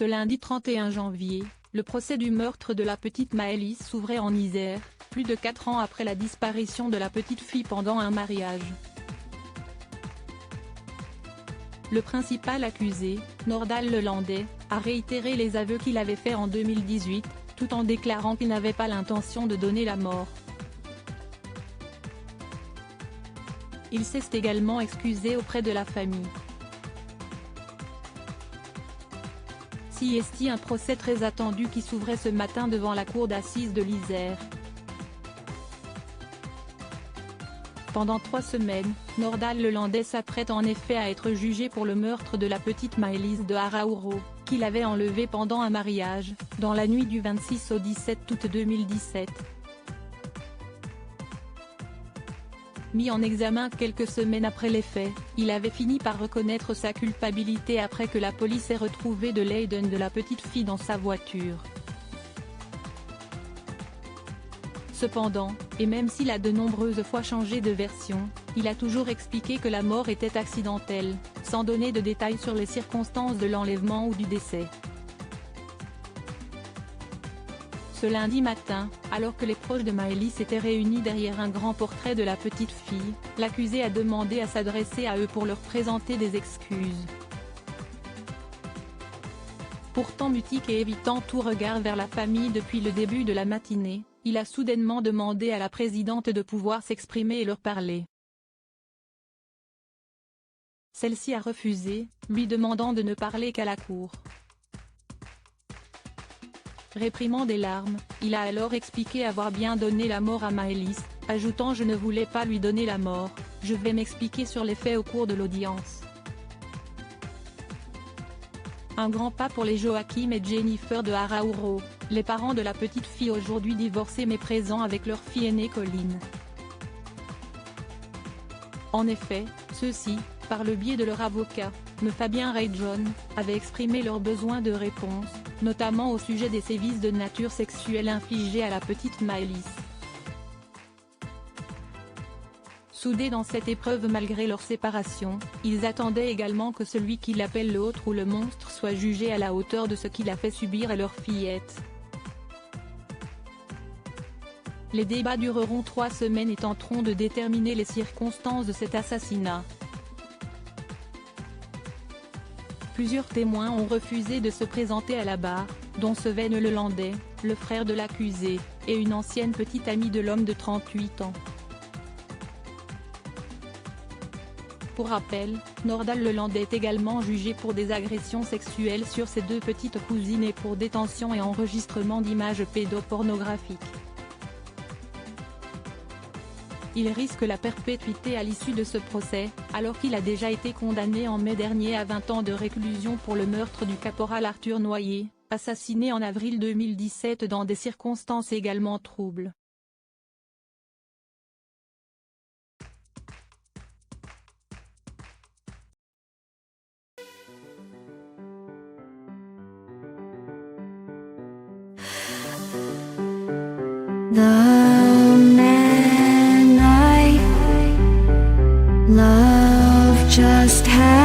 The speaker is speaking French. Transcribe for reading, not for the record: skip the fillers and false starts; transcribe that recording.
Ce lundi 31 janvier, le procès du meurtre de la petite Maëlys s'ouvrait en Isère, plus de 4 ans après la disparition de la petite fille pendant un mariage. Le principal accusé, Nordal Lelandais, a réitéré les aveux qu'il avait faits en 2018, tout en déclarant qu'il n'avait pas l'intention de donner la mort. Il s'est également excusé auprès de la famille. Est un procès très attendu qui s'ouvrait ce matin devant la cour d'assises de l'Isère. Pendant 3 semaines, Nordal Lelandais s'apprête en effet à être jugé pour le meurtre de la petite Maëlys de Araouro, qu'il avait enlevée pendant un mariage, dans la nuit du 26 au 17 août 2017. Mis en examen quelques semaines après les faits, il avait fini par reconnaître sa culpabilité après que la police ait retrouvé de l'ADN de la petite fille dans sa voiture. Cependant, et même s'il a de nombreuses fois changé de version, il a toujours expliqué que la mort était accidentelle, sans donner de détails sur les circonstances de l'enlèvement ou du décès. Ce lundi matin, alors que les proches de Maëlys étaient réunis derrière un grand portrait de la petite fille, l'accusé a demandé à s'adresser à eux pour leur présenter des excuses. Pourtant mutique et évitant tout regard vers la famille depuis le début de la matinée, il a soudainement demandé à la présidente de pouvoir s'exprimer et leur parler. Celle-ci a refusé, lui demandant de ne parler qu'à la cour. Réprimant des larmes, il a alors expliqué avoir bien donné la mort à Maëlys, ajoutant « Je ne voulais pas lui donner la mort, je vais m'expliquer sur les faits au cours de l'audience ». Un grand pas pour les Joachim et Jennifer de Araouro, les parents de la petite fille aujourd'hui divorcés mais présents avec leur fille aînée Colline. En effet, ceux-ci, par le biais de leur avocat, M. Fabien Rayjohn, avaient exprimé leur besoin de réponse, notamment au sujet des sévices de nature sexuelle infligés à la petite Maëlys. Soudés dans cette épreuve malgré leur séparation, ils attendaient également que celui qu'ils appellent l'autre ou le monstre soit jugé à la hauteur de ce qu'il a fait subir à leur fillette. Les débats dureront 3 semaines et tenteront de déterminer les circonstances de cet assassinat. Plusieurs témoins ont refusé de se présenter à la barre, dont Sven Lelandais, le frère de l'accusé, et une ancienne petite amie de l'homme de 38 ans. Pour rappel, Nordal Lelandais est également jugé pour des agressions sexuelles sur ses 2 petites cousines et pour détention et enregistrement d'images pédopornographiques. Il risque la perpétuité à l'issue de ce procès, alors qu'il a déjà été condamné en mai dernier à 20 ans de réclusion pour le meurtre du caporal Arthur Noyer, assassiné en avril 2017 dans des circonstances également troubles. The man I love just had